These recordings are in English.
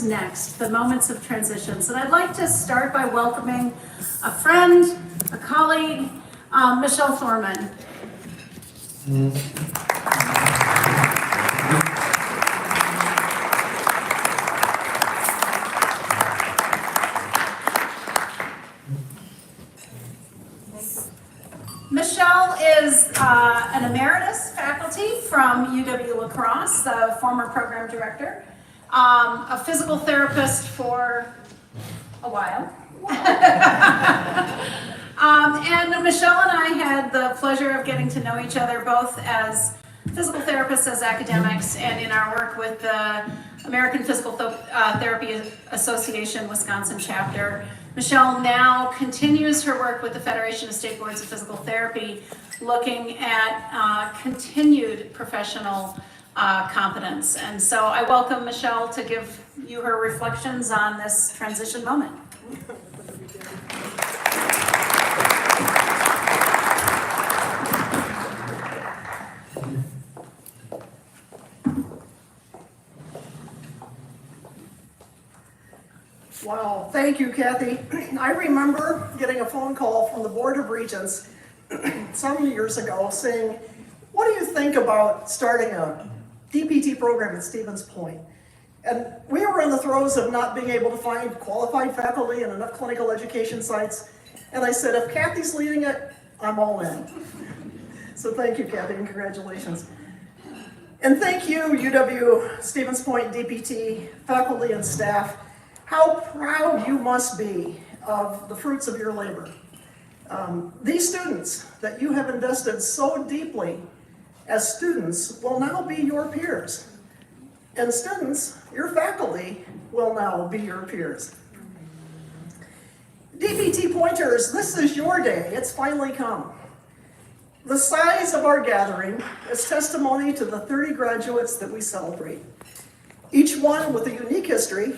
comes next, the moments of transitions. And I'd like to start by welcoming a friend, a colleague, Michelle Thorman. Michelle is an emeritus faculty from UW-La Crosse, the former program director, a physical therapist for a while. And Michelle and I had the pleasure of getting to know each other both as physical therapists, as academics, and in our work with the American Physical Therapy Association Wisconsin chapter. Michelle now continues her work with the Federation of State Boards of Physical Therapy, looking at continued professional competence. And so I welcome Michelle to give you her reflections on this transition moment. Wow, thank you, Kathy. I remember getting a phone call from the Board of Regents some years ago saying, what do you think about starting a DPT program at Stevens Point? And we were in the throes of not being able to find qualified faculty and enough clinical education sites. And I said, if Kathy's leading it, I'm all in. So thank you, Kathy, and congratulations. And thank you, UW Stevens Point DPT faculty and staff. How proud you must be of the fruits of your labor. These students that you have invested so deeply as students will now be your peers. And students, your faculty, will now be your peers. DPT Pointers, this is your day. It's finally come. The size of our gathering is testimony to the 30 graduates that we celebrate. Each one with a unique history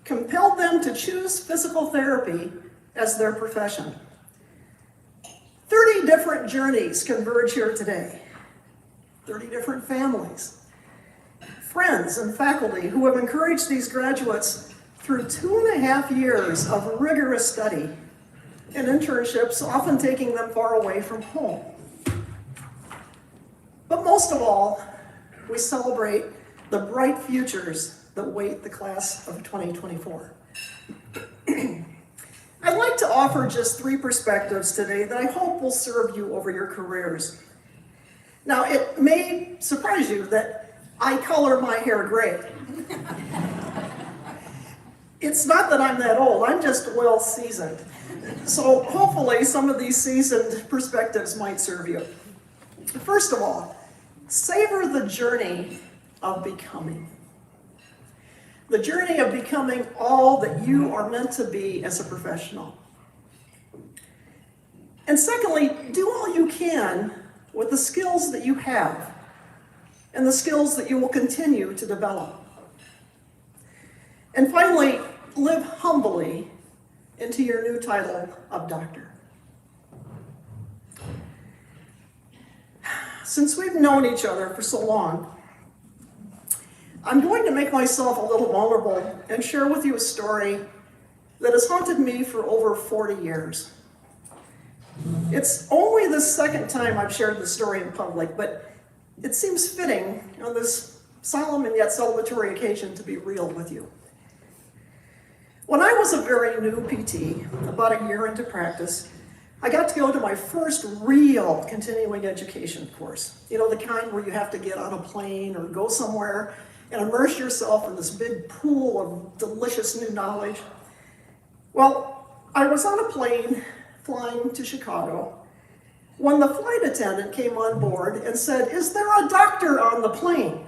compelled them to choose physical therapy as their profession. 30 different journeys converge here today. 30 different families, friends and faculty who have encouraged these graduates through 2.5 years of rigorous study and internships, often taking them far away from home. But most of all, we celebrate the bright futures that wait the class of 2024. I'd like to offer just 3 perspectives today that I hope will serve you over your careers. Now, it may surprise you that I color my hair gray. It's not that I'm that old, I'm just well seasoned. So hopefully some of these seasoned perspectives might serve you. First of all, savor the journey of becoming. The journey of becoming all that you are meant to be as a professional. And secondly, do all you can with the skills that you have and the skills that you will continue to develop. And finally, live humbly into your new title of doctor. Since we've known each other for so long, I'm going to make myself a little vulnerable and share with you a story that has haunted me for over 40 years. It's only the second time I've shared this story in public, but it seems fitting on this solemn and yet celebratory occasion to be real with you. When I was a very new PT, about a year into practice, I got to go to my first real continuing education course. You know, the kind where you have to get on a plane or go somewhere and immerse yourself in this big pool of delicious new knowledge. Well, I was on a plane flying to Chicago when the flight attendant came on board and said, "Is there a doctor on the plane?"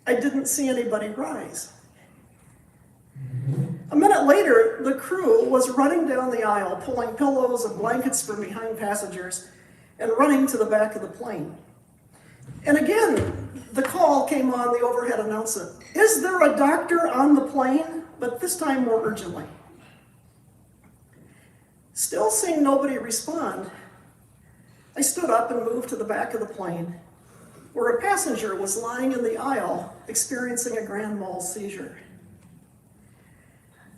I didn't see anybody rise. A minute later, the crew was running down the aisle, pulling pillows and blankets from behind passengers and running to the back of the plane. And again, the call came on the overhead announcement. "Is there a doctor on the plane?" But this time more urgently. Still seeing nobody respond, I stood up and moved to the back of the plane where a passenger was lying in the aisle experiencing a grand mal seizure.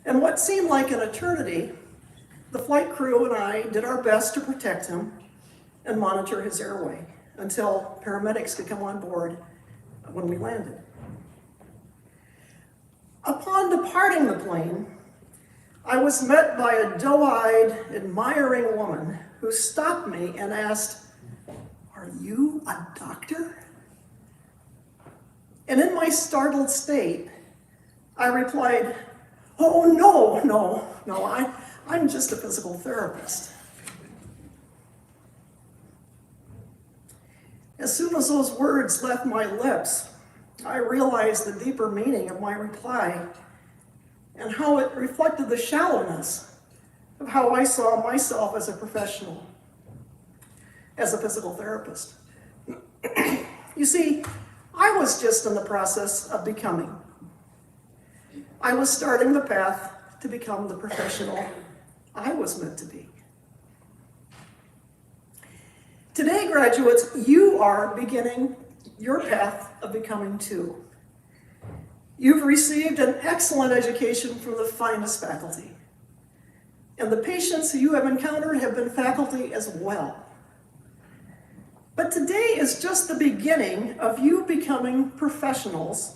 And what seemed like an eternity, the flight crew and I did our best to protect him and monitor his airway until paramedics could come on board when we landed. Upon departing the plane, I was met by a doe-eyed, admiring woman who stopped me and asked, "Are you a doctor?" And in my startled state, I replied, "Oh, no, I'm just a physical therapist." As soon as those words left my lips, I realized the deeper meaning of my reply and how it reflected the shallowness of how I saw myself as a professional, as a physical therapist. You see, I was just in the process of becoming. I was starting the path to become the professional I was meant to be. Today, graduates, you are beginning your path of becoming too. You've received an excellent education from the finest faculty, and the patients who you have encountered have been faculty as well. But today is just the beginning of you becoming professionals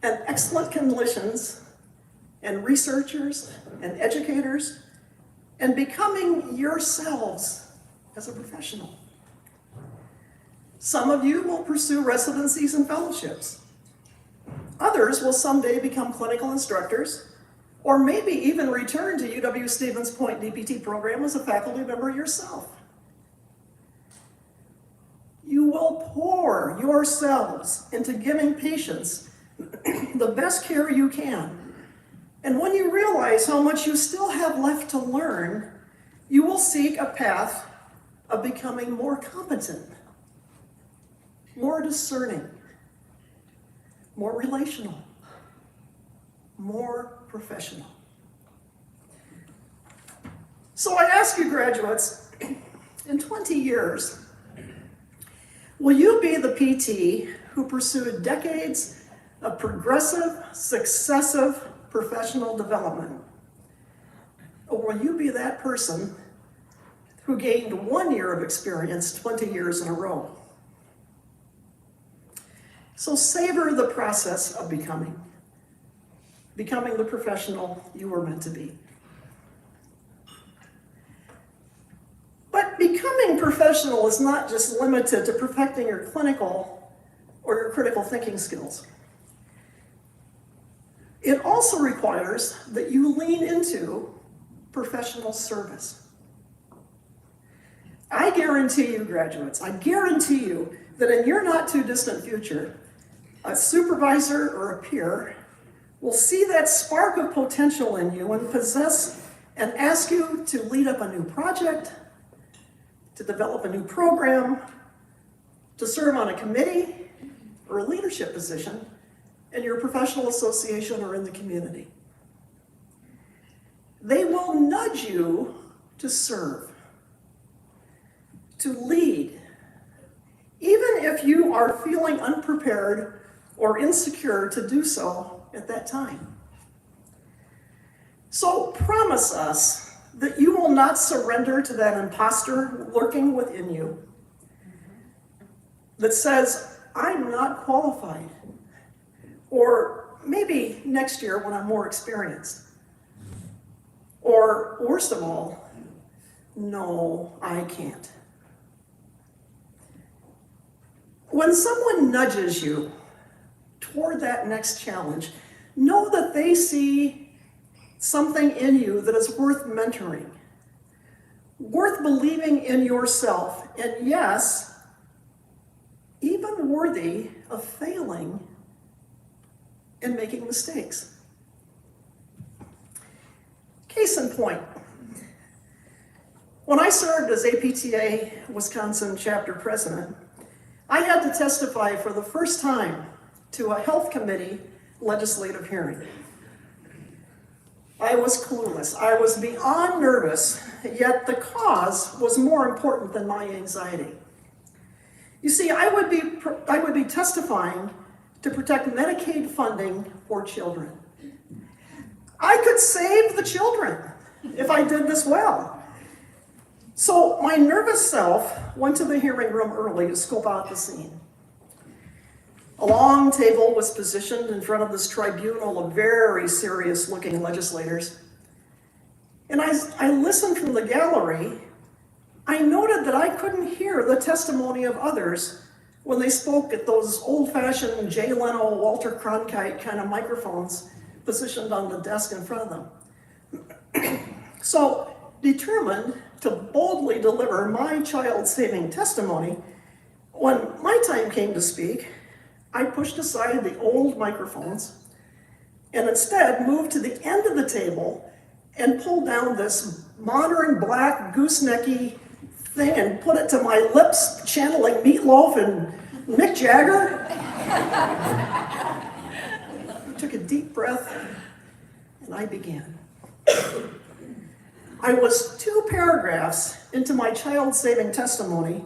and excellent clinicians and researchers and educators and becoming yourselves as a professional. Some of you will pursue residencies and fellowships. Others will someday become clinical instructors, or maybe even return to UW-Stevens Point DPT program as a faculty member yourself. You will pour yourselves into giving patients the best care you can. And when you realize how much you still have left to learn, you will seek a path of becoming more competent, more discerning, more relational, more professional. So I ask you, graduates, in 20 years, will you be the PT who pursued decades of progressive, successive professional development? Or will you be that person who gained 1 year of experience 20 years in a row? So savor the process of becoming the professional you were meant to be. But becoming professional is not just limited to perfecting your clinical or your critical thinking skills. It also requires that you lean into professional service. I guarantee you, graduates, I guarantee you that in your not too distant future, a supervisor or a peer will see that spark of potential in you and possess and ask you to lead up a new project, to develop a new program, to serve on a committee or a leadership position in your professional association or in the community. They will nudge you to serve, to lead, even if you are feeling unprepared or insecure to do so at that time. So promise us that you will not surrender to that imposter lurking within you that says, "I'm not qualified," or maybe next year when I'm more experienced, or worst of all, "No, I can't." When someone nudges you toward that next challenge, know that they see something in you that is worth mentoring, worth believing in yourself, and yes, even worthy of failing and making mistakes. Case in point, when I served as APTA Wisconsin chapter president, I had to testify for the first time to a health committee legislative hearing. I was clueless. I was beyond nervous, yet the cause was more important than my anxiety. You see, I would be testifying to protect Medicaid funding for children. I could save the children if I did this well. So my nervous self went to the hearing room early to scope out the scene. A long table was positioned in front of this tribunal of very serious-looking legislators. And as I listened from the gallery, I noted that I couldn't hear the testimony of others when they spoke at those old-fashioned Jay Leno, Walter Cronkite kind of microphones positioned on the desk in front of them. So, determined to boldly deliver my child-saving testimony, when my time came to speak, I pushed aside the old microphones and instead moved to the end of the table and pulled down this modern black goosenecky thing and put it to my lips, channeling Meatloaf and Mick Jagger. I took a deep breath and I began. I was 2 paragraphs into my child-saving testimony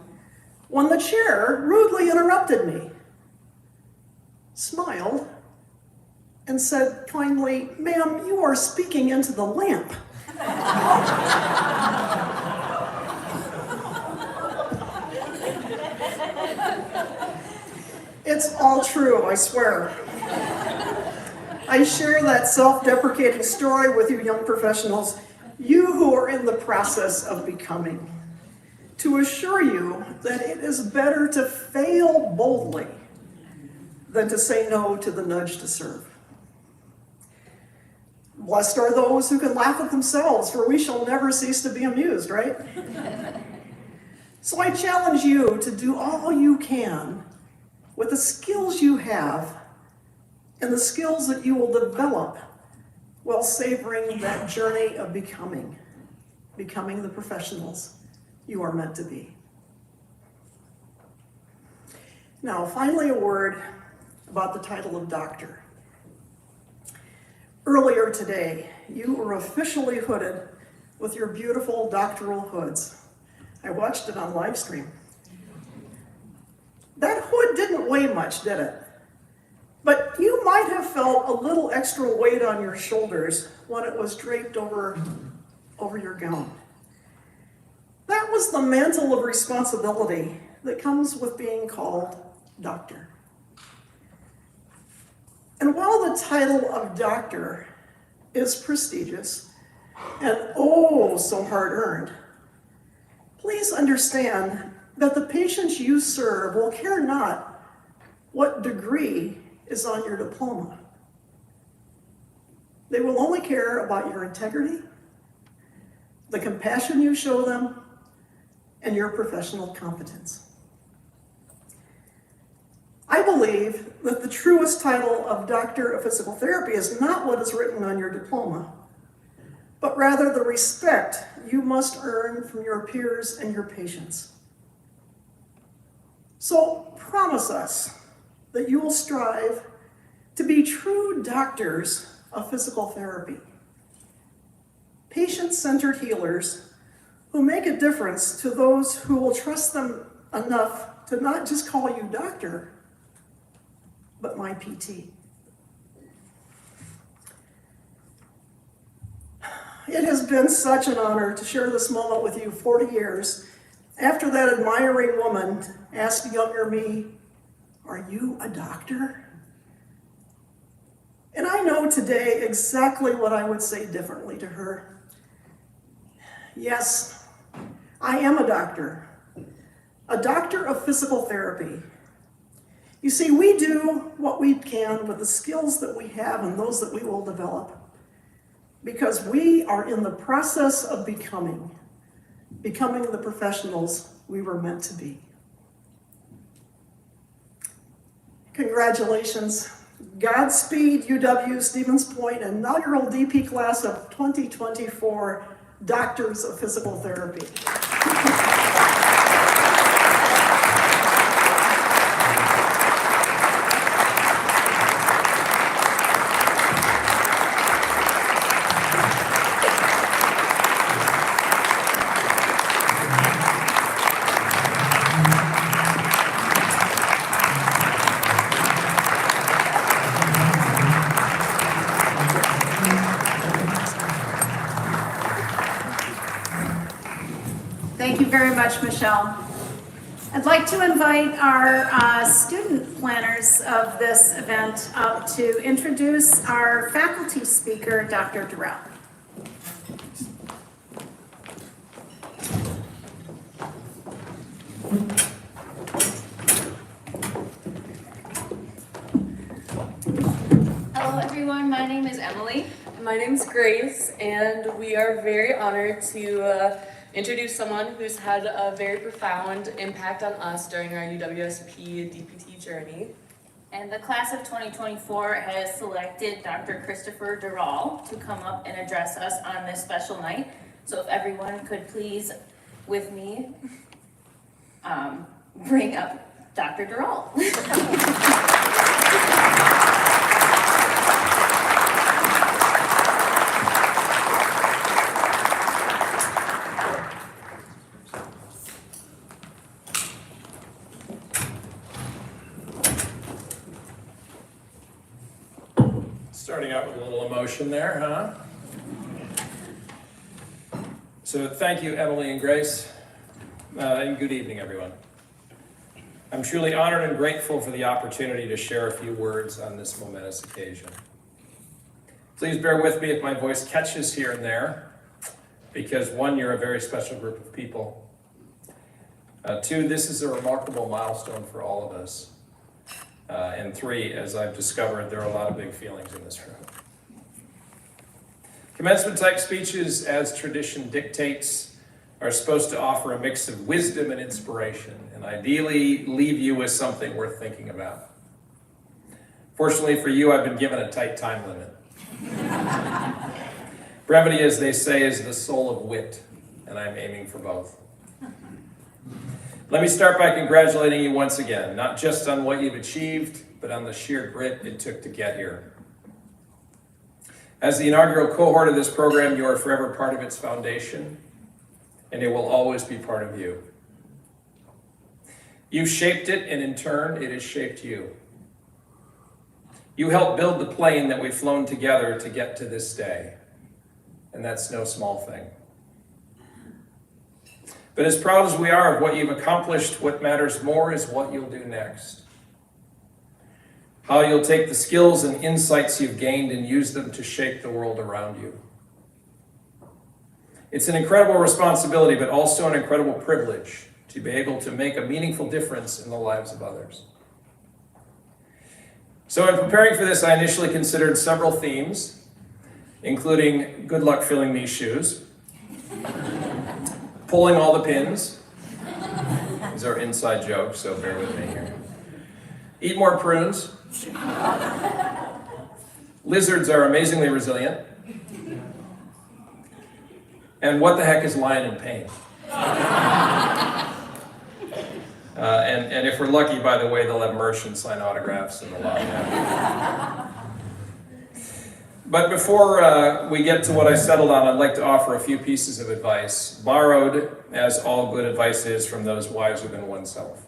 when the chair rudely interrupted me, smiled, and said kindly, "Ma'am, you are speaking into the lamp." It's all true, I swear. I share that self-deprecating story with you young professionals, you who are in the process of becoming, to assure you that it is better to fail boldly than to say no to the nudge to serve. Blessed are those who can laugh at themselves, for we shall never cease to be amused, right? So I challenge you to do all you can with the skills you have and the skills that you will develop while savoring that journey of becoming the professionals you are meant to be. Now, finally, a word about the title of doctor. Earlier today, you were officially hooded with your beautiful doctoral hoods. I watched it on live stream. That hood didn't weigh much, did it? But you might have felt a little extra weight on your shoulders when it was draped over your gown. That was the mantle of responsibility that comes with being called doctor. And while the title of doctor is prestigious and oh so hard-earned, please understand that the patients you serve will care not what degree is on your diploma. They will only care about your integrity, the compassion you show them, and your professional competence. I believe that the truest title of Doctor of Physical Therapy is not what is written on your diploma, but rather the respect you must earn from your peers and your patients. So promise us that you will strive to be true doctors of physical therapy, patient-centered healers who make a difference to those who will trust them enough to not just call you doctor, but my PT. It has been such an honor to share this moment with you 40 years after that admiring woman asked younger me, "Are you a doctor?" And I know today exactly what I would say differently to her. Yes, I am a doctor of physical therapy. You see, we do what we can with the skills that we have and those that we will develop because we are in the process of becoming the professionals we were meant to be. Congratulations. Godspeed, UW Stevens Point inaugural DP class of 2024 Doctors of Physical Therapy. Thank you very much, Michelle. I'd like to invite our student planners of this event up to introduce our faculty speaker, Dr. Durrell. Hello everyone, my name is Emily. My name is Grace, and we are very honored to introduce someone who's had a very profound impact on us during our UWSP DPT journey. And the class of 2024 has selected Dr. Christopher Durrell to come up and address us on this special night. So if everyone could please, with me, bring up Dr. Durrell. Starting out with a little emotion there, huh? So thank you, Emily and Grace, and good evening, everyone. I'm truly honored and grateful for the opportunity to share a few words on this momentous occasion. Please bear with me if my voice catches here and there, because one, you're a very special group of people. Two, this is a remarkable milestone for all of us. And three, as I've discovered, there are a lot of big feelings in this room. Commencement type speeches, as tradition dictates, are supposed to offer a mix of wisdom and inspiration, and ideally leave you with something worth thinking about. Fortunately for you, I've been given a tight time limit. Brevity, as they say, is the soul of wit, and I'm aiming for both. Let me start by congratulating you once again, not just on what you've achieved, but on the sheer grit it took to get here. As the inaugural cohort of this program, you are forever part of its foundation, and it will always be part of you. You've shaped it, and in turn, it has shaped you. You helped build the plane that we've flown together to get to this day, and that's no small thing. But as proud as we are of what you've accomplished, what matters more is what you'll do next. How you'll take the skills and insights you've gained and use them to shape the world around you. It's an incredible responsibility, but also an incredible privilege to be able to make a meaningful difference in the lives of others. So in preparing for this, I initially considered several themes, including good luck filling these shoes, pulling all the pins. These are inside jokes, so bear with me here. Eat more prunes. Lizards are amazingly resilient. And what the heck is lying in pain? And if we're lucky, by the way, they'll have merchants sign autographs in the lobby. But before we get to what I settled on, I'd like to offer a few pieces of advice, borrowed, as all good advice is, from those wiser than oneself.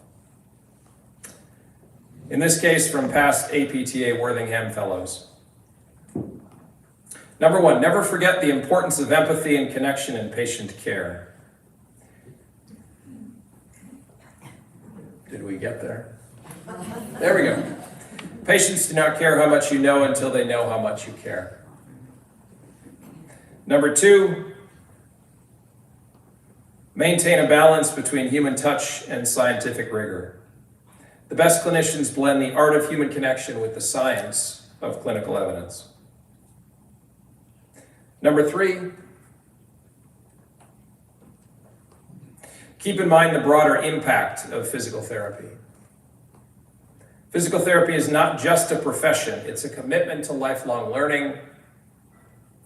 In this case, from past APTA Worthingham Fellows. Number one, never forget the importance of empathy and connection in patient care. Did we get there? There we go. Patients do not care how much you know until they know how much you care. Number two, maintain a balance between human touch and scientific rigor. The best clinicians blend the art of human connection with the science of clinical evidence. Number three, keep in mind the broader impact of physical therapy. Physical therapy is not just a profession, it's a commitment to lifelong learning,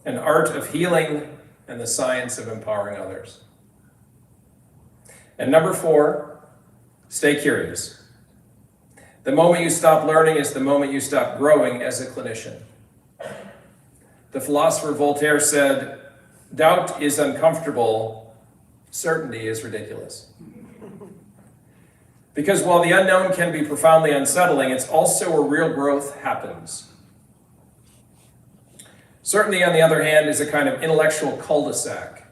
an art of healing, and the science of empowering others. And number four, stay curious. The moment you stop learning is the moment you stop growing as a clinician. The philosopher Voltaire said, "Doubt is uncomfortable, certainty is ridiculous." Because while the unknown can be profoundly unsettling, it's also where real growth happens. Certainty, on the other hand, is a kind of intellectual cul-de-sac.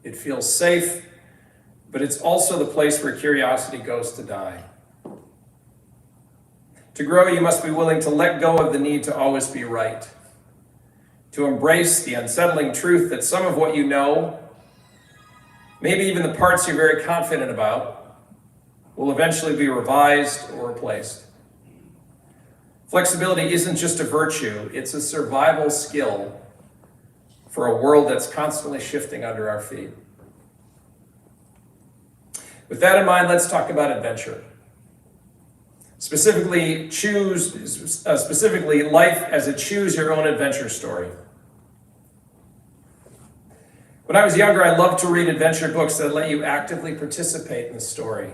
It feels safe, but it's also the place where curiosity goes to die. To grow, you must be willing to let go of the need to always be right, to embrace the unsettling truth that some of what you know, maybe even the parts you're very confident about, will eventually be revised or replaced. Flexibility isn't just a virtue, it's a survival skill for a world that's constantly shifting under our feet. With that in mind, let's talk about adventure. Specifically, life as a choose your own adventure story. When I was younger, I loved to read adventure books that let you actively participate in the story,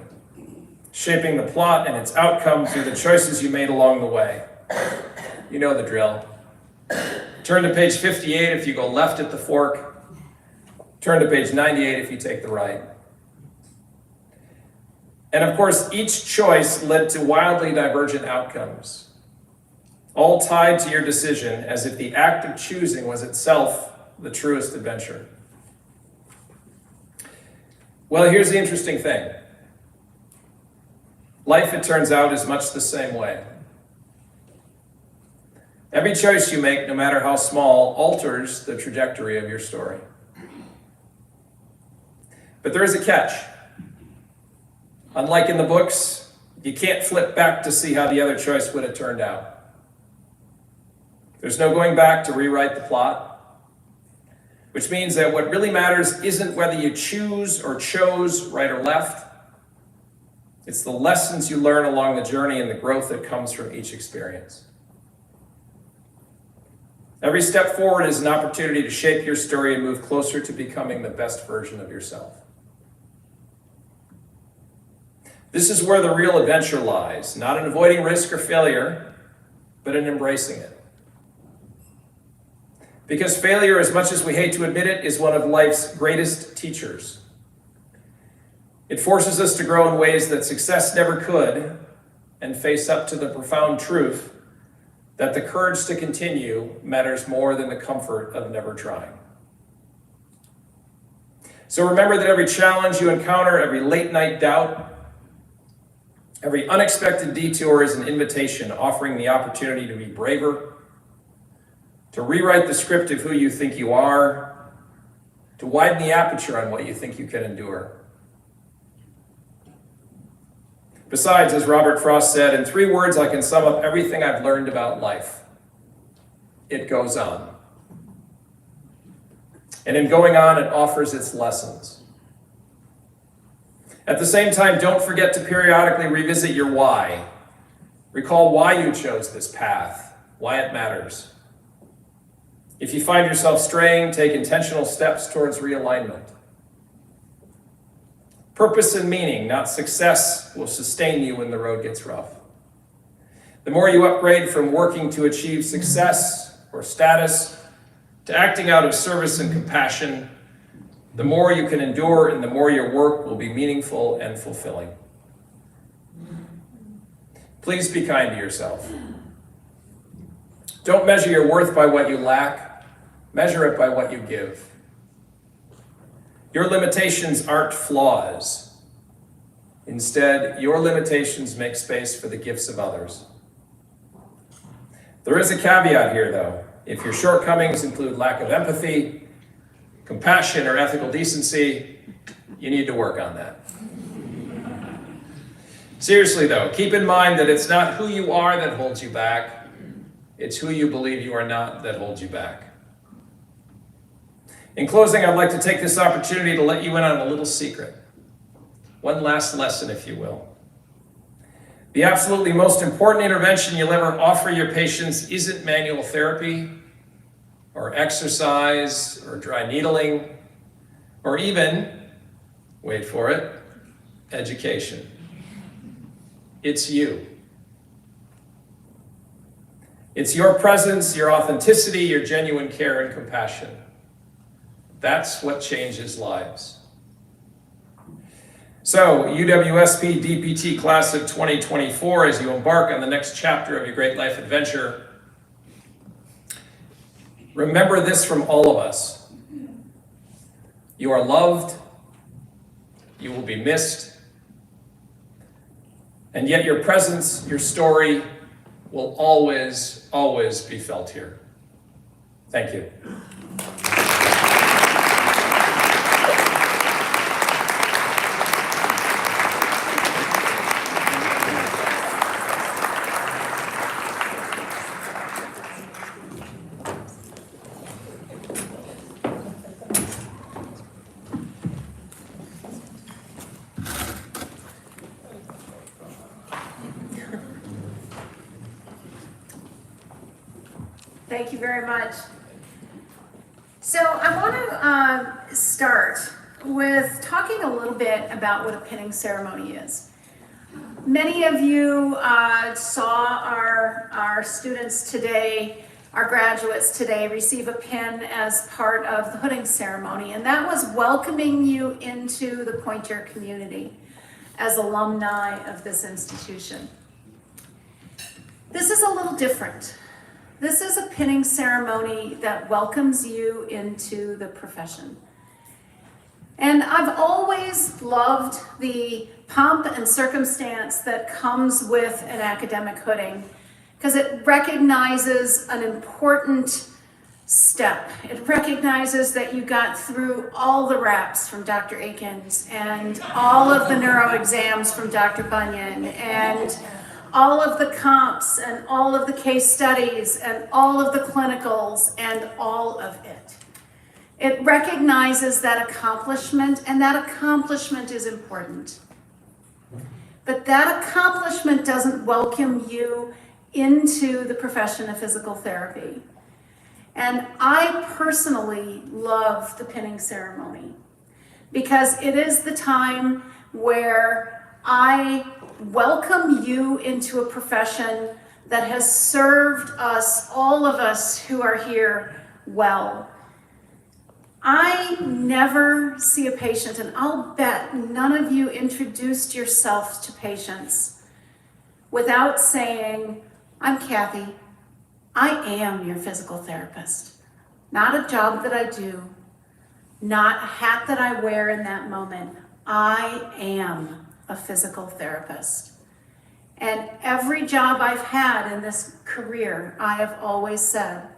shaping the plot and its outcome through the choices you made along the way. You know the drill. Turn to page 58 if you go left at the fork. Turn to page 98 if you take the right. And of course, each choice led to wildly divergent outcomes, all tied to your decision as if the act of choosing was itself the truest adventure. Well, here's the interesting thing. Life, it turns out, is much the same way. Every choice you make, no matter how small, alters the trajectory of your story. But there is a catch. Unlike in the books, you can't flip back to see how the other choice would have turned out. There's no going back to rewrite the plot, which means that what really matters isn't whether you choose or chose right or left. It's the lessons you learn along the journey and the growth that comes from each experience. Every step forward is an opportunity to shape your story and move closer to becoming the best version of yourself. This is where the real adventure lies, not in avoiding risk or failure, but in embracing it. Because failure, as much as we hate to admit it, is one of life's greatest teachers. It forces us to grow in ways that success never could, and face up to the profound truth that the courage to continue matters more than the comfort of never trying. So remember that every challenge you encounter, every late night doubt, every unexpected detour is an invitation offering the opportunity to be braver, to rewrite the script of who you think you are, to widen the aperture on what you think you can endure. Besides, as Robert Frost said, in 3 words I can sum up everything I've learned about life. It goes on. And in going on, it offers its lessons. At the same time, don't forget to periodically revisit your why. Recall why you chose this path, why it matters. If you find yourself straying, take intentional steps towards realignment. Purpose and meaning, not success, will sustain you when the road gets rough. The more you upgrade from working to achieve success or status to acting out of service and compassion, the more you can endure and the more your work will be meaningful and fulfilling. Please be kind to yourself. Don't measure your worth by what you lack. Measure it by what you give. Your limitations aren't flaws. Instead, your limitations make space for the gifts of others. There is a caveat here, though. If your shortcomings include lack of empathy, compassion, or ethical decency, you need to work on that. Seriously, though, keep in mind that it's not who you are that holds you back. It's who you believe you are not that holds you back. In closing, I'd like to take this opportunity to let you in on a little secret. One last lesson, if you will. The absolutely most important intervention you'll ever offer your patients isn't manual therapy, or exercise, or dry needling, or even, wait for it, education. It's you. It's your presence, your authenticity, your genuine care and compassion. That's what changes lives. So, UWSP DPT class of 2024, as you embark on the next chapter of your great life adventure, remember this from all of us. You are loved, You will be missed. And yet your presence, your story, will always, always be felt here. Thank you. Thank you very much. So I want to start with talking a little bit about what a pinning ceremony is. Many of you saw our students today, our graduates today, receive a pin as part of the hooding ceremony, and that was welcoming you into the Pointier community as alumni of this institution. This is a little different. This is a pinning ceremony that welcomes you into the profession. And I've always loved the pomp and circumstance that comes with an academic hooding because it recognizes an important step. It recognizes that you got through all the reps from Dr. Akins and all of the neuro exams from Dr. Bunyan and all of the comps and all of the case studies and all of the clinicals and all of it. It recognizes that accomplishment, and that accomplishment is important. But that accomplishment doesn't welcome you into the profession of physical therapy. And I personally love the pinning ceremony because it is the time where I welcome you into a profession that has served us, all of us who are here, well. I never see a patient, and I'll bet none of you introduced yourselves to patients without saying, I'm Kathy, I am your physical therapist. Not a job that I do, not a hat that I wear in that moment. I am a physical therapist. And every job I've had in this career, I have always said,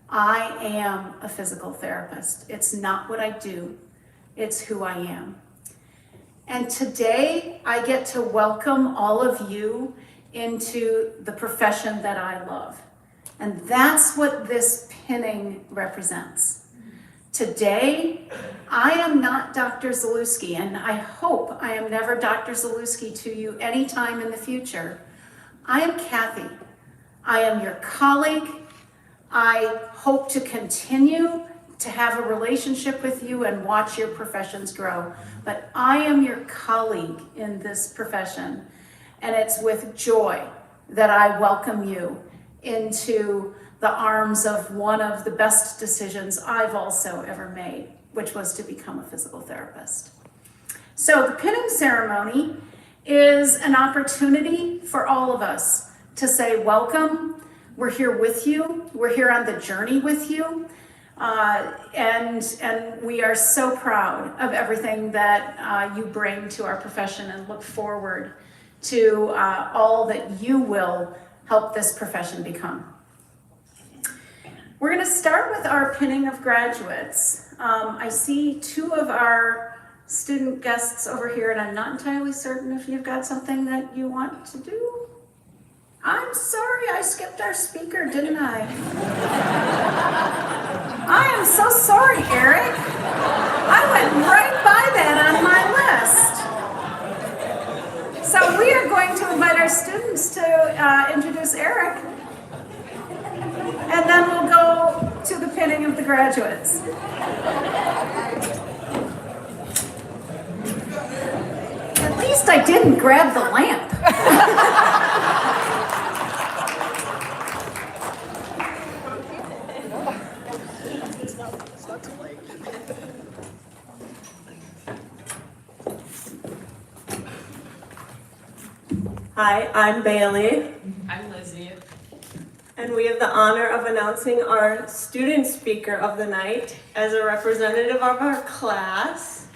I am a physical therapist. It's not what I do, it's who I am. And today I get to welcome all of you into the profession that I love. And that's what this pinning represents. Today, I am not Dr. Zalewski, and I hope I am never Dr. Zalewski to you anytime in the future. I am Kathy. I am your colleague. I hope to continue to have a relationship with you and watch your professions grow. But I am your colleague in this profession, and it's with joy that I welcome you into the arms of one of the best decisions I've also ever made, which was to become a physical therapist. So the pinning ceremony is an opportunity for all of us to say, welcome, we're here with you, we're here on the journey with you, and we are so proud of everything that you bring to our profession and look forward to all that you will help this profession become. We're going to start with our pinning of graduates. I see two of our student guests over here, and I'm not entirely certain if you've got something that you want to do. I'm sorry, I skipped our speaker, didn't I? I am so sorry, Eric. I went right by that on my list. So we are going to invite our students to introduce Eric. And then we'll go to the pinning of the graduates. At least I didn't grab the lamp. Hi, I'm Bailey, I'm Lizzie. and we have the honor of announcing our student speaker of the night as a representative of our class.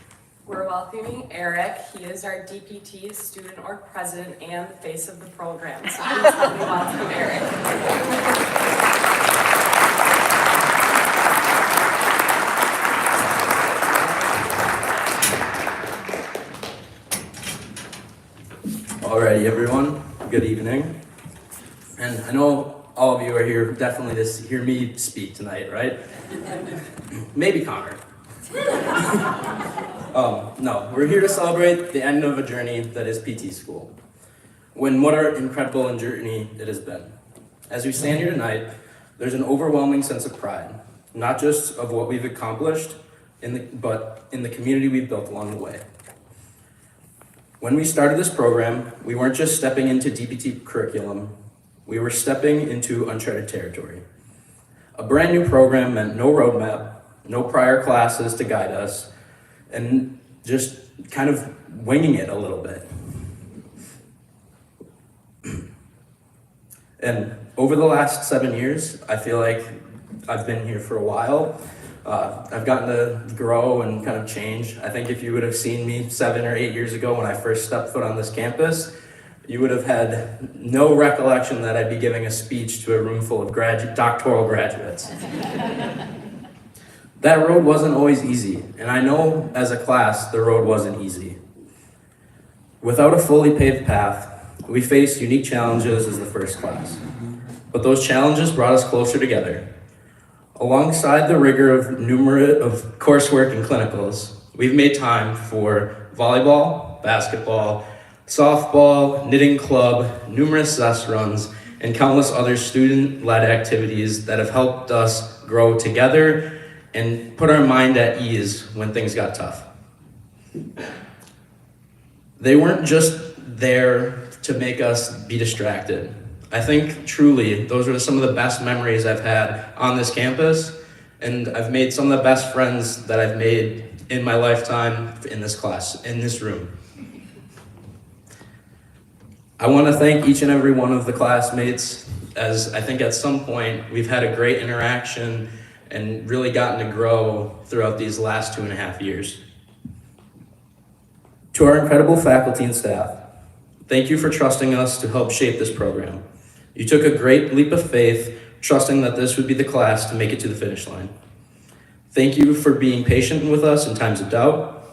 We're welcoming Eric. He is our DPT, student org president, and the face of the program. So please help me welcome Eric. Alrighty, everyone. Good evening. And I know all of you are here definitely to hear me speak tonight, right? Maybe Connor. No, we're here to celebrate the end of a journey that is PT school. What an incredible journey it has been. As we stand here tonight, there's an overwhelming sense of pride, not just of what we've accomplished, but in the community we've built along the way. When we started this program, we weren't just stepping into DPT curriculum, we were stepping into uncharted territory. A brand new program meant no roadmap, no prior classes to guide us, and just kind of winging it a little bit. And over the last 7 years, I feel like I've been here for a while. I've gotten to grow and kind of change. I think if you would have seen me 7 or 8 years ago when I first stepped foot on this campus, you would have had no recollection that I'd be giving a speech to a room full of doctoral graduates. That road wasn't always easy, and I know as a class the road wasn't easy. Without a fully paved path, we faced unique challenges as the first class, but those challenges brought us closer together. Alongside the rigor of coursework and clinicals, we've made time for volleyball, basketball, softball, knitting club, numerous ZES runs, and countless other student-led activities that have helped us grow together and put our mind at ease when things got tough. They weren't just there to make us be distracted. I think truly those are some of the best memories I've had on this campus, and I've made some of the best friends that I've made in my lifetime in this class, in this room. I want to thank each and every one of the classmates, as I think at some point we've had a great interaction and really gotten to grow throughout these last 2.5 years. To our incredible faculty and staff, thank you for trusting us to help shape this program. You took a great leap of faith, trusting that this would be the class to make it to the finish line. Thank you for being patient with us in times of doubt.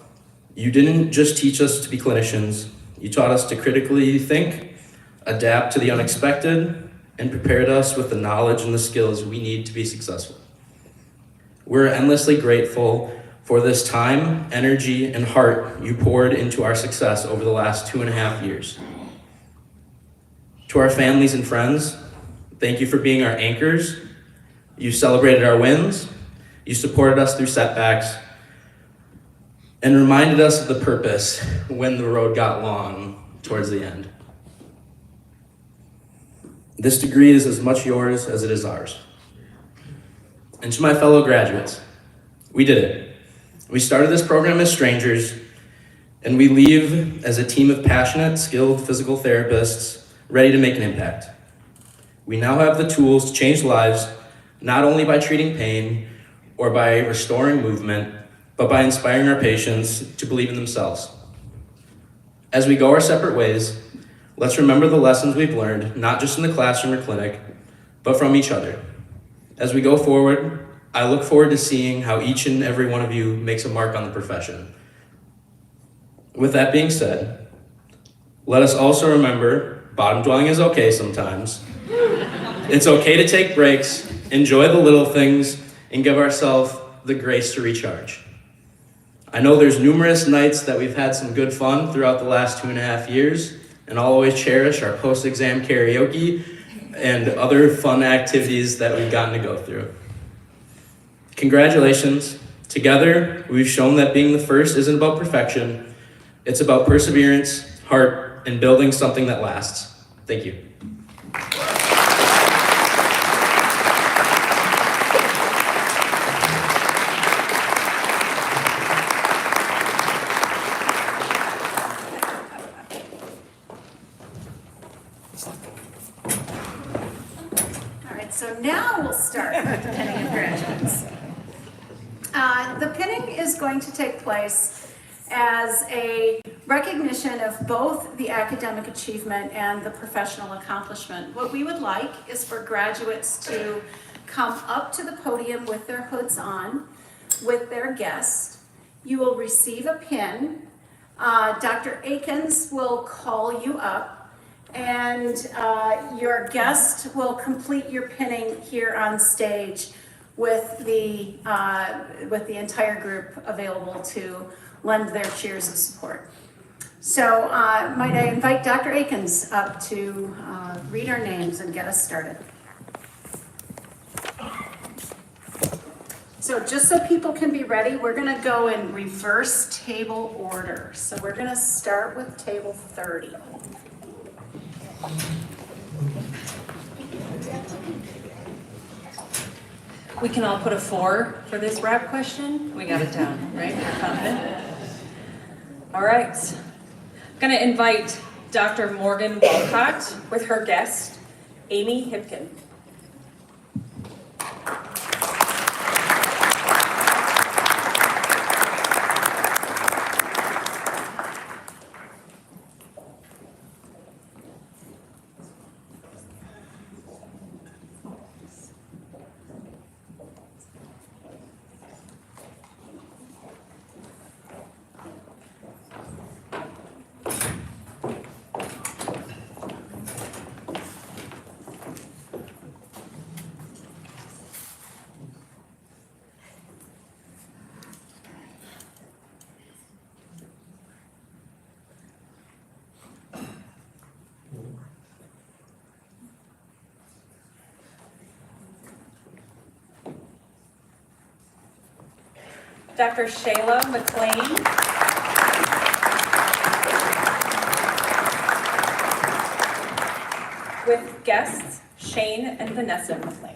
You didn't just teach us to be clinicians, you taught us to critically think, adapt to the unexpected, and prepared us with the knowledge and the skills we need to be successful. We're endlessly grateful for this time, energy, and heart you poured into our success over the last 2.5 years. To our families and friends, thank you for being our anchors. You celebrated our wins, you supported us through setbacks, and reminded us of the purpose when the road got long towards the end. This degree is as much yours as it is ours. And to my fellow graduates, we did it. We started this program as strangers, and we leave as a team of passionate, skilled physical therapists ready to make an impact. We now have the tools to change lives, not only by treating pain or by restoring movement, but by inspiring our patients to believe in themselves. As we go our separate ways, let's remember the lessons we've learned, not just in the classroom or clinic, but from each other. As we go forward, I look forward to seeing how each and every one of you makes a mark on the profession. With that being said, let us also remember bottom dwelling is okay sometimes. It's okay to take breaks, enjoy the little things, and give ourselves the grace to recharge. I know there's numerous nights that we've had some good fun throughout the last 2.5 years, and I'll always cherish our post-exam karaoke and other fun activities that we've gotten to go through. Congratulations. Together, we've shown that being the first isn't about perfection. It's about perseverance, heart, and building something that lasts. Thank you. All right, so now we'll start with the pinning of graduates. The pinning is going to take place as a recognition of both the academic achievement and the professional accomplishment. What we would like is for graduates to come up to the podium with their hoods on, with their guest. You will receive a pin. Dr. Akins will call you up, and your guest will complete your pinning here on stage with the entire group available to lend their cheers of support. So might I invite Dr. Akins up to read our names and get us started. So just so people can be ready, we're going to go in reverse table order. So we're going to start with table 30. We can all put a 4 for this rap question. We got it down, right? We're confident. All right. I'm going to invite Dr. Morgan Walcott with her guest, Amy Hipkin. Dr. Shayla McLean. With guests, Shane and Vanessa McLean.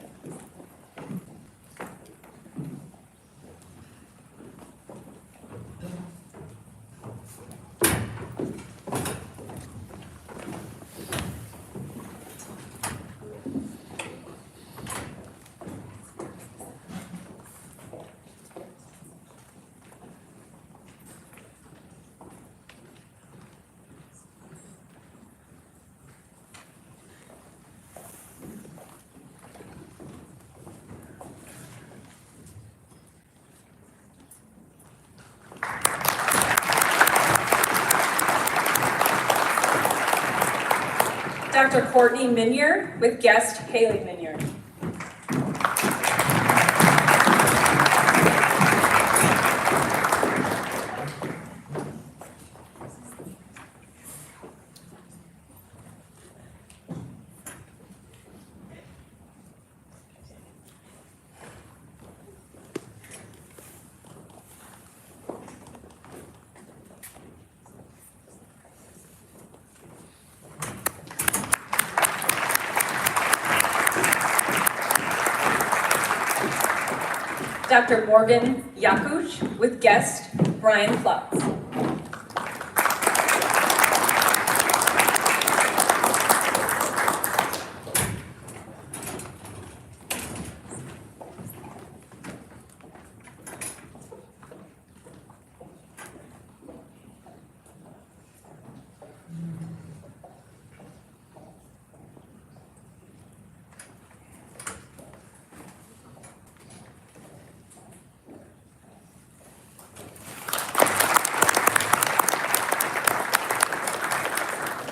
Dr. Courtney Minier with guest Haley Minier. Dr. Morgan Yakuch with guest Brian Klutz.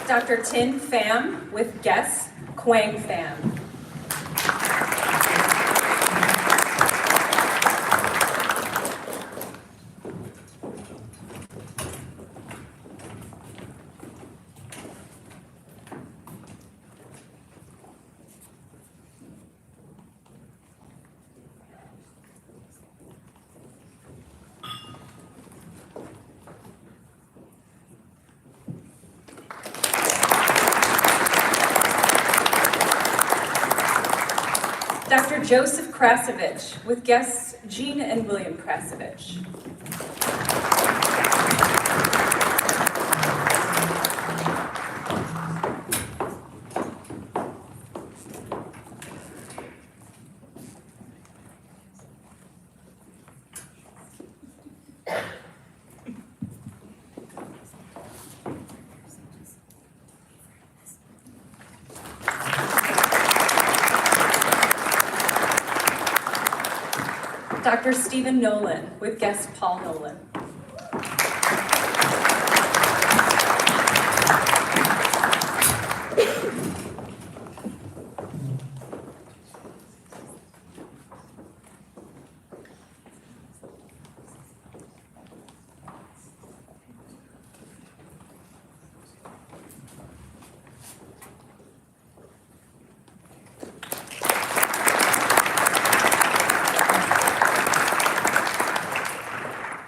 Dr. Tin Pham with guest Quang Pham. Dr. Joseph Krasovich with guests Jean and William Krasovich. Dr. Stephen Nolan with guest Paul Nolan.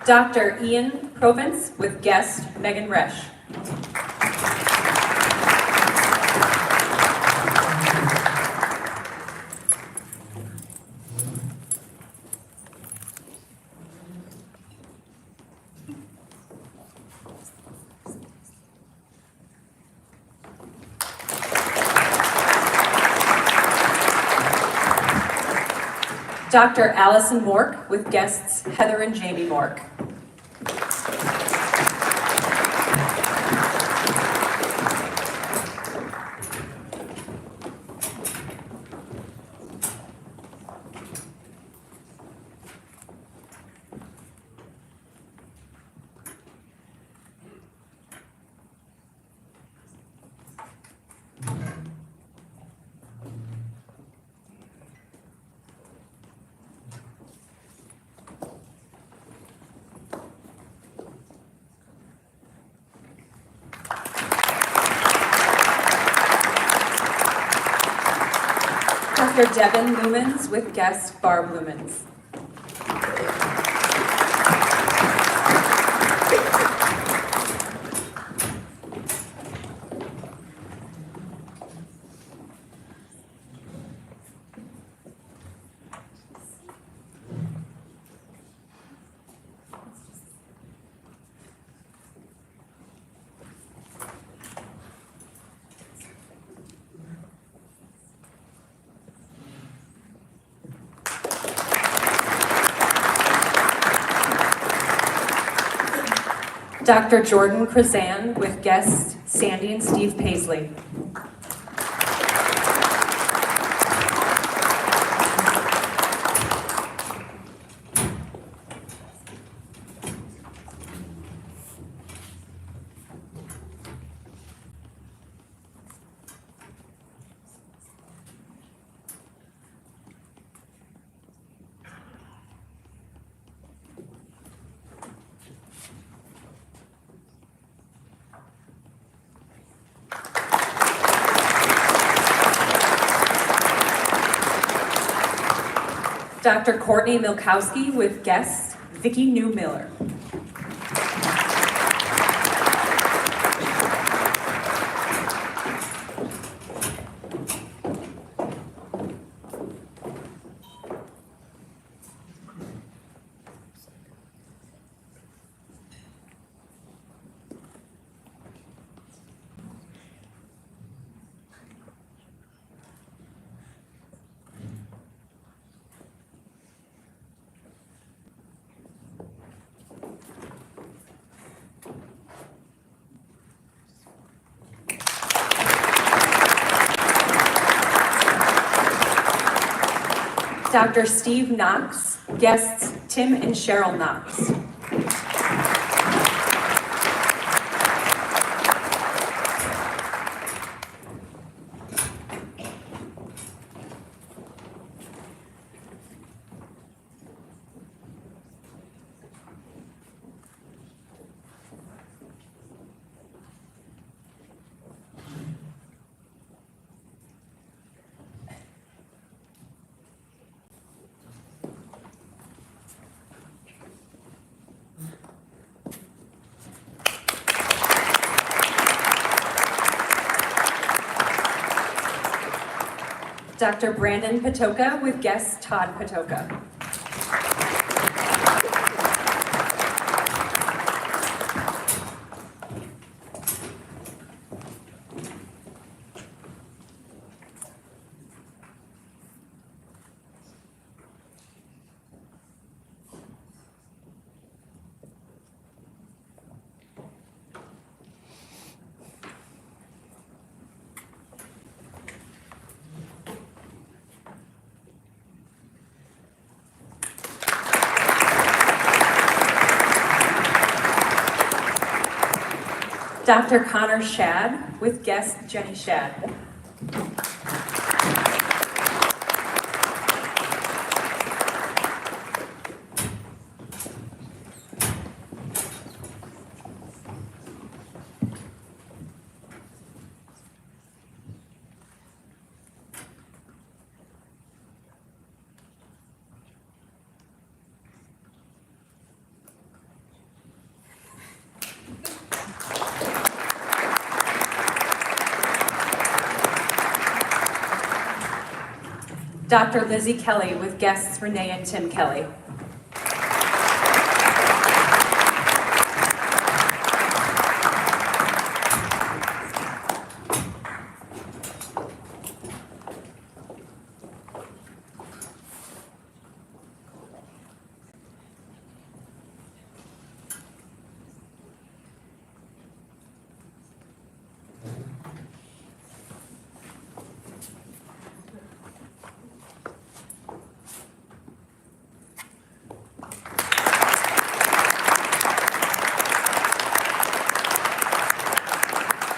Dr. Ian Provence with guest Megan Resch. Dr. Allison Mork with guests Heather and Jamie Mork. Dr. Devin Lumens with guest Barb Lumens. Dr. Jordan Krazan with guests Sandy and Steve Paisley. Dr. Courtney Milkowski with guest Vicki New Miller. Dr. Steve Knox, guests Tim and Cheryl Knox. Dr. Brandon Patoka with guest Todd Patoka. Dr. Connor Shad with guest Jenny Shad. Dr. Lizzie Kelly with guests Renee and Tim Kelly.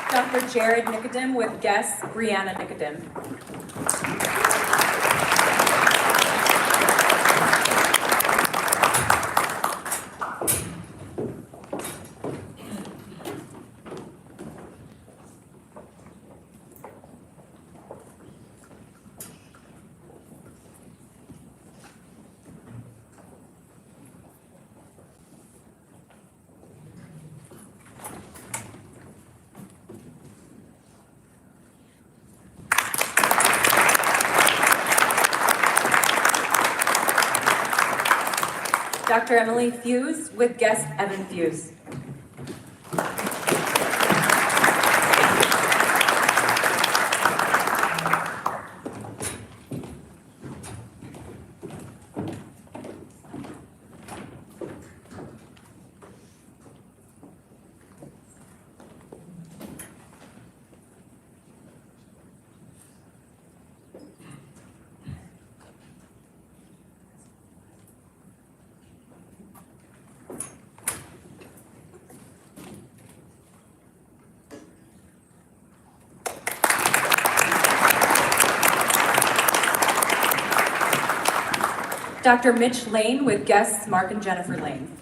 Dr. Jared Nicodem with guest Brianna Nicodem. Dr. Emily Fuse with guest Evan Fuse. Dr. Mitch Lane with guests Mark and Jennifer Lane.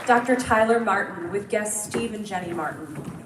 Dr. Tyler Martin with guests Steve and Jenny Martin.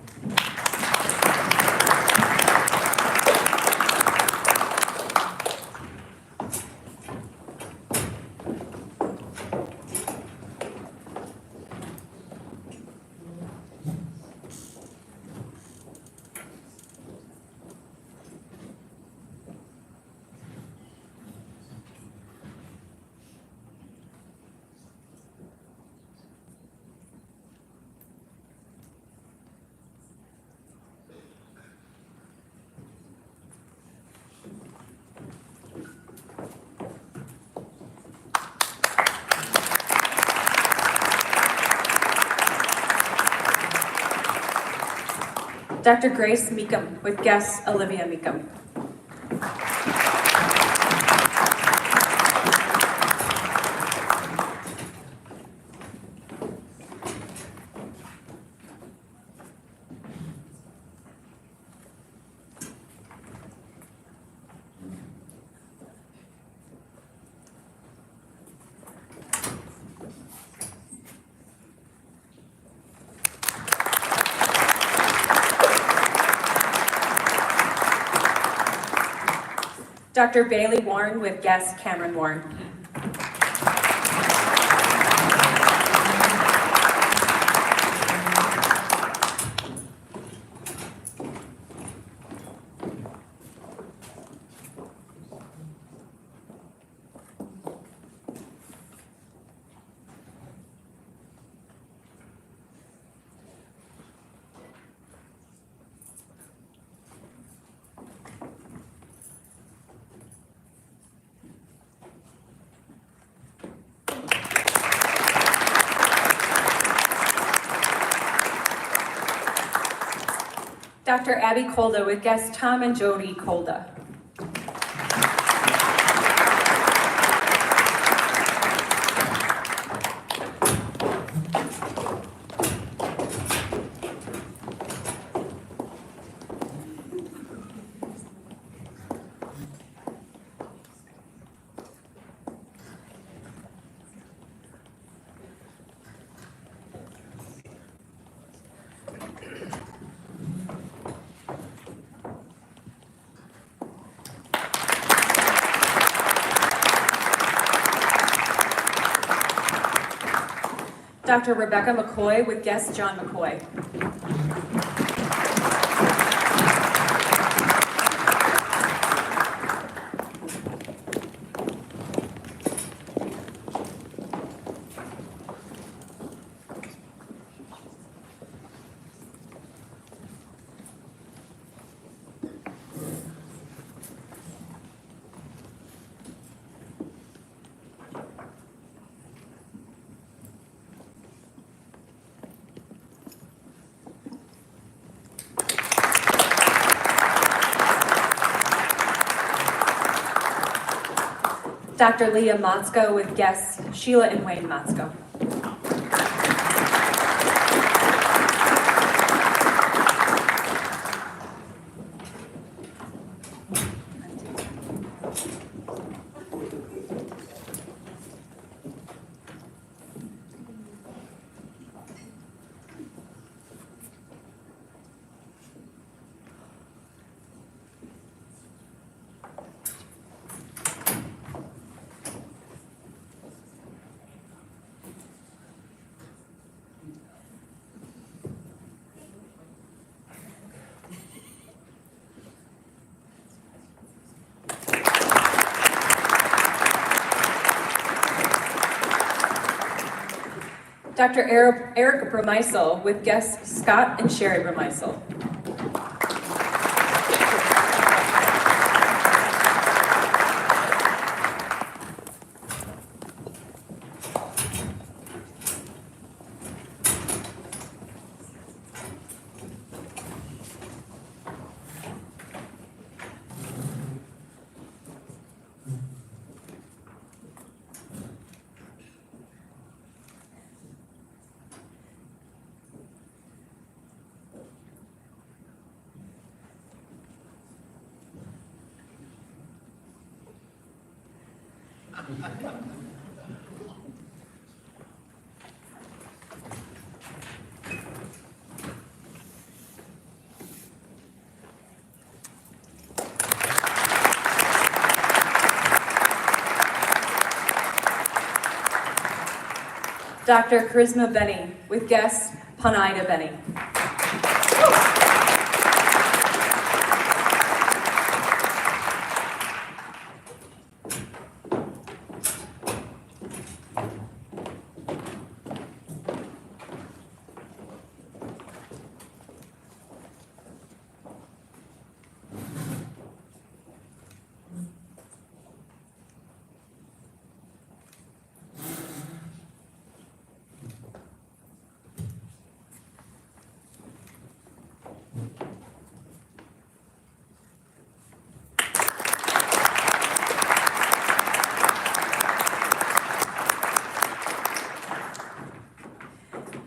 Dr. Grace Meekum with guests Olivia Meekum. Dr. Bailey Warren with guest Cameron Warren. Dr. Abby Kolda with guests Tom and Jody Kolda. Dr. Rebecca McCoy with guest John McCoy. Dr. Leah Motzko with guests Sheila and Wayne Motzko. Dr. Eric Bremiesel with guests Scott and Sherry Bremiesel. Dr. Charisma Benny with guests Panaida Benny.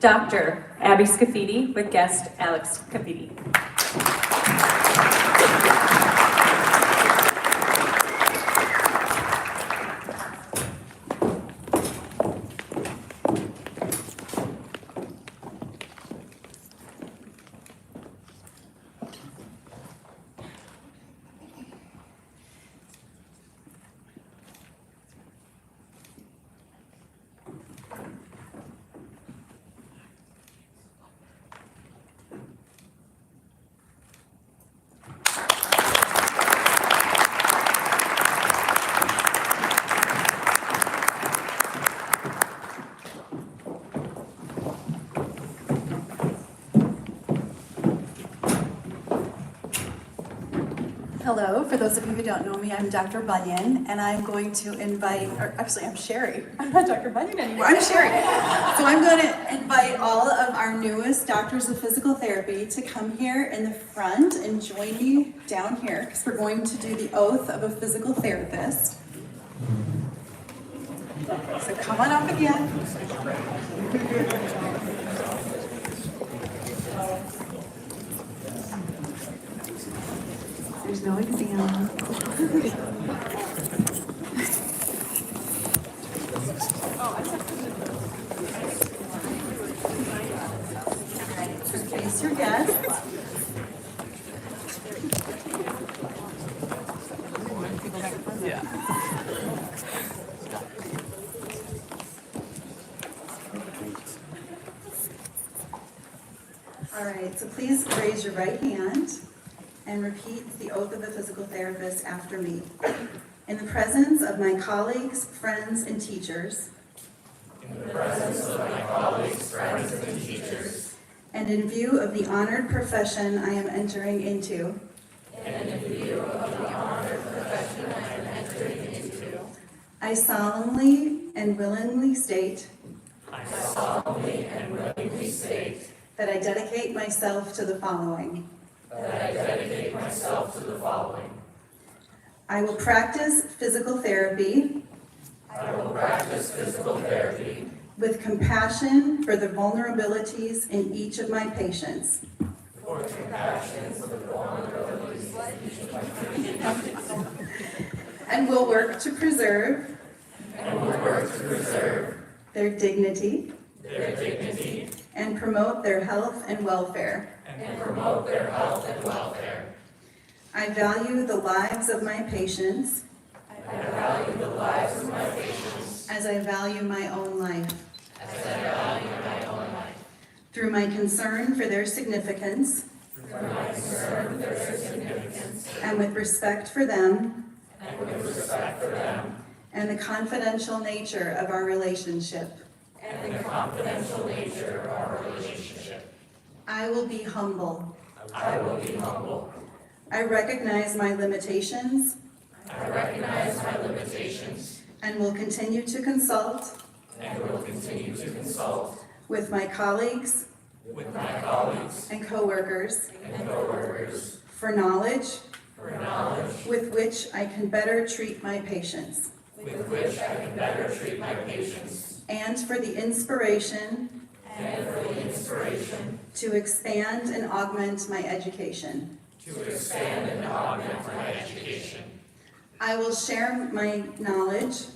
Dr. Abby Scafidi with guest Alex Scafidi. Hello, for those of you who don't know me, I'm Dr. Bunyan, and I'm going to invite, or actually I'm Sherry. I'm not Dr. Bunyan anymore, I'm Sherry. So I'm going to invite all of our newest doctors of physical therapy to come here in the front and join me down here, because we're going to do the oath of a physical therapist. So come on up again. There's no exam. Face your guests. All right, so please raise your right hand and repeat the oath of a physical therapist after me. In the presence of my colleagues, friends, and teachers. In the presence of my colleagues, friends, and teachers. And in view of the honored profession I am entering into. And in view of the honored profession I am entering into. I solemnly and willingly state. I solemnly and willingly state. That I dedicate myself to the following. That I dedicate myself to the following. I will practice physical therapy. I will practice physical therapy. With compassion for the vulnerabilities in each of my patients. For compassion for the vulnerabilities in each of my patients. And will work to preserve. And will work to preserve. Their dignity. Their dignity. And promote their health and welfare. And promote their health and welfare. I value the lives of my patients. I value the lives of my patients. As I value my own life. As I value my own life. Through my concern for their significance. Through my concern for their significance. And with respect for them. And with respect for them. And the confidential nature of our relationship. And the confidential nature of our relationship. I will be humble. I will be humble. I recognize my limitations. I recognize my limitations. And will continue to consult. And will continue to consult. With my colleagues. With my colleagues. And coworkers. And coworkers. For knowledge. For knowledge. With which I can better treat my patients. With which I can better treat my patients. And for the inspiration. And for the inspiration. To expand and augment my education. To expand and augment my education. I will share my knowledge.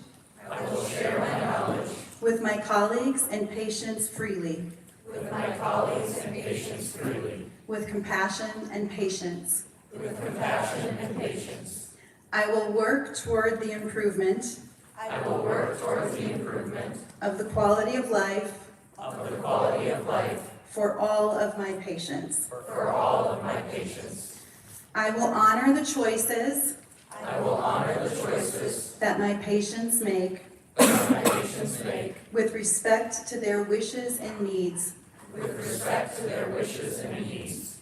I will share my knowledge. With my colleagues and patients freely. With my colleagues and patients freely. With compassion and patience. With compassion and patience. I will work toward the improvement. I will work toward the improvement. Of the quality of life. Of the quality of life. For all of my patients. For all of my patients. I will honor the choices. I will honor the choices. That my patients make. That my patients make. With respect to their wishes and needs. With respect to their wishes and needs.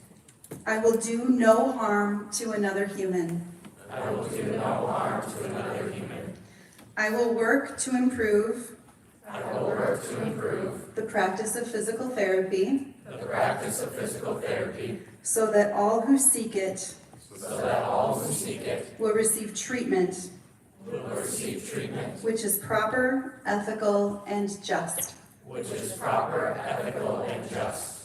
I will do no harm to another human. I will do no harm to another human. I will work to improve. I will work to improve. The practice of physical therapy. The practice of physical therapy. So that all who seek it. So that all who seek it. Will receive treatment. Will receive treatment. Which is proper, ethical, and just. Which is proper, ethical, and just.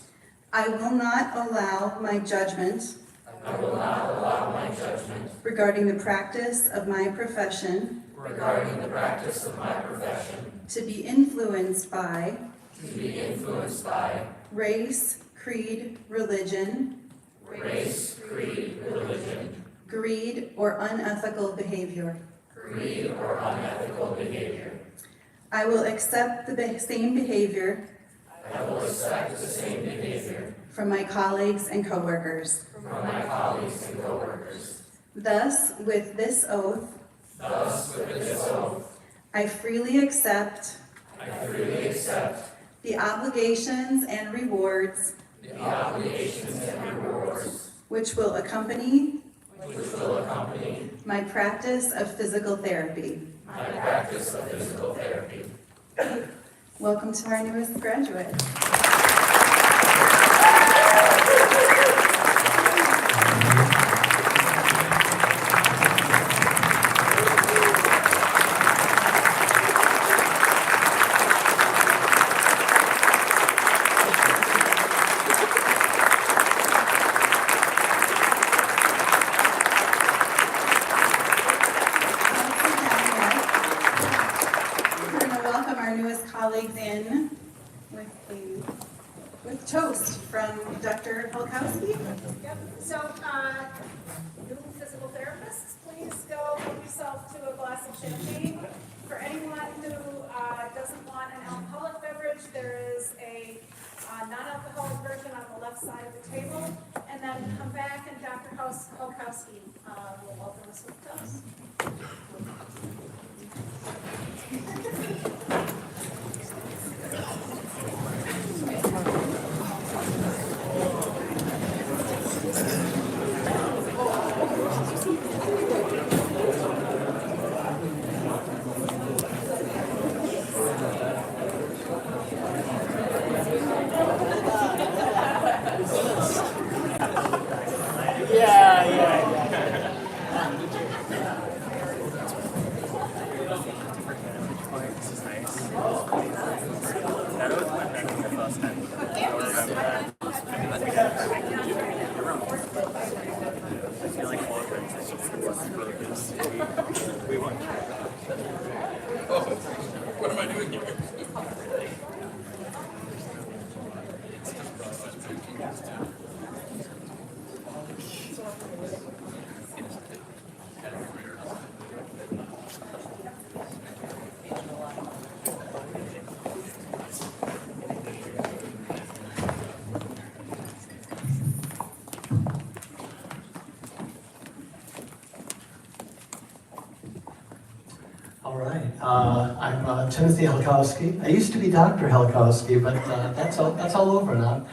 I will not allow my judgment. I will not allow my judgment. Regarding the practice of my profession. Regarding the practice of my profession. To be influenced by. To be influenced by. Race, creed, religion. Race, creed, religion. Greed or unethical behavior. Greed or unethical behavior. I will accept the same behavior. I will accept the same behavior. From my colleagues and coworkers. From my colleagues and coworkers. Thus, with this oath. Thus, with this oath. I freely accept. I freely accept. The obligations and rewards. The obligations and rewards. Which will accompany. my practice of physical therapy. Welcome to our newest graduate. We're going to welcome our newest colleagues in with toast from Dr. Helkowski. Yep, so, new physical therapists, please go help yourself to a glass of champagne. For anyone who doesn't want an alcoholic beverage, there is a non-alcoholic version on the left side of the table. And then come back and Dr. Helkowski will welcome us with toast. All right, I'm Timothy Helkowski. I used to be Dr. Helkowski, but that's all over now.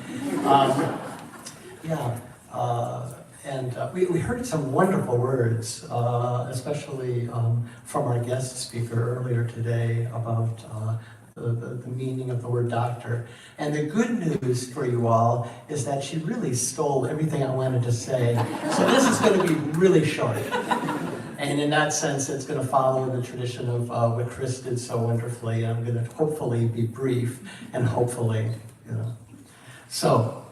We heard some wonderful words, especially from our guest speaker earlier today about the meaning of the word doctor. And the good news for you all is that she really stole everything I wanted to say. So this is going to be really short. And in that sense, it's going to follow the tradition of what Chris did so wonderfully. I'm going to hopefully be brief and hopefully, So,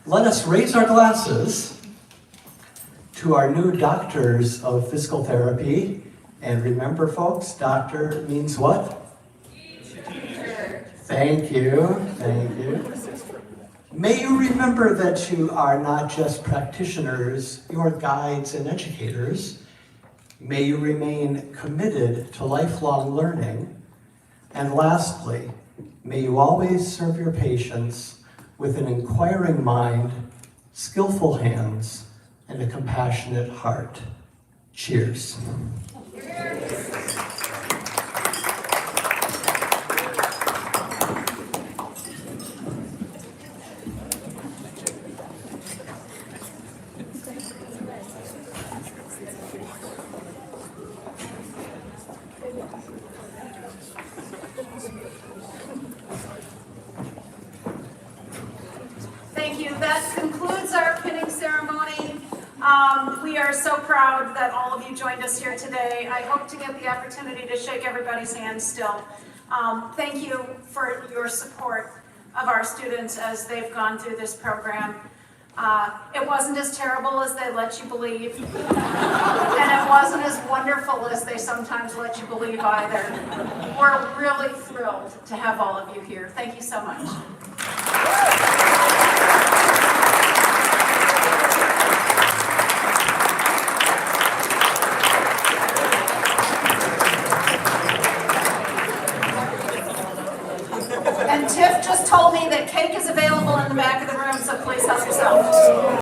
let us raise our glasses to our new doctors of physical therapy. And remember, folks, doctor means what? Teacher. Thank you. Thank you. May you remember that you are not just practitioners, you're guides and educators. May you remain committed to lifelong learning. And lastly, may you always serve your patients with an inquiring mind, skillful hands, and a compassionate heart. Cheers. Thank you. That concludes our pinning ceremony. We are so proud that all of you joined us here today. I hope to get the opportunity to shake everybody's hands still. Thank you for your support of our students as they've gone through this program. It wasn't as terrible as they let you believe, and it wasn't as wonderful as they sometimes let you believe either. We're really thrilled to have all of you here. Thank you so much. And Tiff just told me that cake is available in the back of the room, so please help yourself.